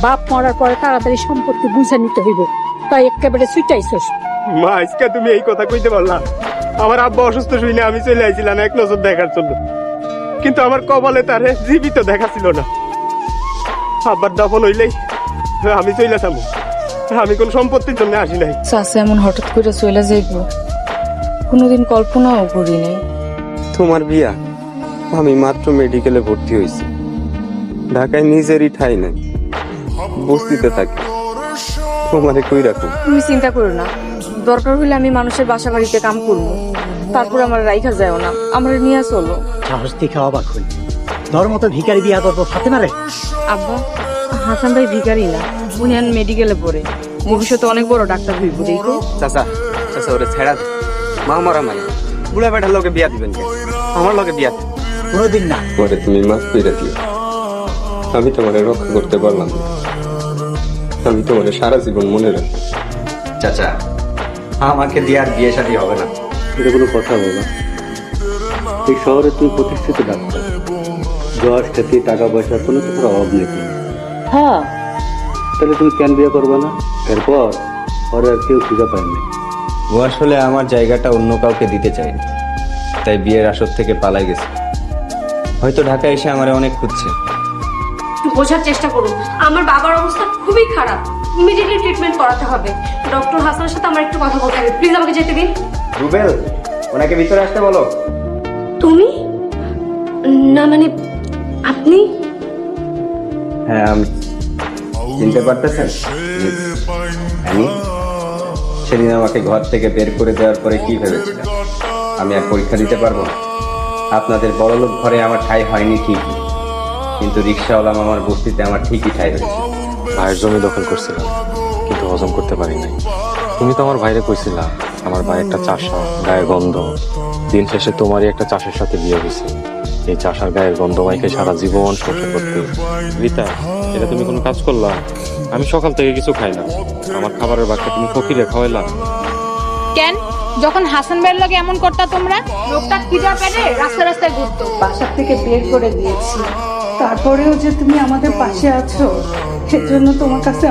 বাপ মরার পরে তাড়াতাড়ি সম্পত্তি বুঝে নিতে হইব, তাই একেবারে ছুটাইছস। মা আজকে তুমি এই কথা কইতে পারলা? আমার আব্বা অসুস্থ শুনে আমি চলে আইছিলাম এক নজর দেখার জন্য, কিন্তু আমার কপালে তারে জীবিত দেখা ছিল না। আব্বার দাফন হইলেই আমি চলে যাবো। আমি কোন সম্পত্তির জন্য আসি নাই। চাচা এমন হঠাৎ করে চলে যাইব কোনোদিন কল্পনাও করি নাই। তোমার বিয়া, আমি মাত্র মেডিকেলে ভর্তি হয়েছি। ঢাকায় নিজেরই ঠাই নাই, বস্তিতে থাকি। তোমারে কই রাখো? তুমি চিন্তা করো না, দরকার হইলে আমি মানুষের বাসা বাড়িতে কাম করবো, তারপর আমার রাইখা যাও না, আমার নিয়ে চলো। সাহস দেখে অবাক হই, তোর মতো ভিখারি বিয়া করবো ফাতে মারে? আব্বা, হাসান ভাই ভিখারি না, উনি মেডিকেলে পড়ে, ভবিষ্যতে অনেক বড় ডাক্তার হইব। দেখো চাচা, চাচা ওরে ছেড়া দে। মা মরা মানে বুড়া বেটার লোকে বিয়া দিবেন কে? আমার লোকে বিয়া দিন কোনোদিন না। পরে তুমি মাফ করে দিও। আমি তোমারে রক্ষা করতে পারলাম না, আমি তোমারে সারা জীবন মনে রাখি। চাচা, আমাকে দিয়ে আর বিয়ে শাদী হবে না। এটা কোনো কথা বলো? এই শহরে তুমি প্রতিষ্ঠিত ডাক্তার, যশ খ্যাতি টাকা পয়সার কোনো কিছুর অভাব নেই। হ্যাঁ, তাহলে তুমি কেন বিয়ে করবে না? এরপর পরে আর কেউ খুঁজে পায়নি। ও আসলে আমার জায়গাটা অন্য কাউকে দিতে চায়নি, তাই বিয়ের আসর থেকে পালাই গেছে। হয়তো ঢাকায় এসে আমারে অনেক খুঁজছে। একটু বোঝার চেষ্টা করুন, আমার বাবার অবস্থা খুবই খারাপ, ইমিডিয়েটলি ট্রিটমেন্ট করাতে হবে। ডক্টর হাসানের সাথে আমার একটু কথা বলতে হবে, প্লিজ আমাকে যেতে দিন। রুবেল, ওনাকে ভিতরে আসতে বলো। তুমি? না মানে আপনি? হ্যাঁ আমি। চিনতে পারতেছেন? আমি সেদিন আমাকে ঘর থেকে বের করে দেওয়ার পরে কি ভেবেছিলাম আমি আর পরীক্ষা দিতে পারবো না? আপনাদের বড়লোক ঘরে আমার ঠাঁই হয়নি ঠিকই, কিন্তু রিক্সাওয়ালা মামার বস্তিতে আমার ঠিকই ঠাঁই হয়েছে। ভাইয়ের জমি দখল করছিলাম, কিন্তু হজম করতে পারি নাই। তুমি তো আমার ভাইরে কইছিলা আমার ভাই একটা চাষা, গায়ে গন্ধ। দিন শেষে তোমারই একটা চাষের সাথে বিয়ে হয়েছে। এই চাষার গায়ের গন্ধ মাইকে সারা জীবন সংসার করতে। রীতা, এটা তুমি কোনো কাজ করলা? আমি সকাল থেকে কিছু খাই না, আমার খাবারের বাক্যে তুমি ফকিরে খাওয়াইলা। কেন? যখন হাসান ভাইয়ের লগে এমন করতা তোমরা? লোকটা খিদা পেটে রাস্তায় রাস্তায় ঘুরতো। বাসা থেকে বের করে দিয়েছি, তারপরেও যে তুমি আমাদের পাশে আছো, সেজন্য তোমার কাছে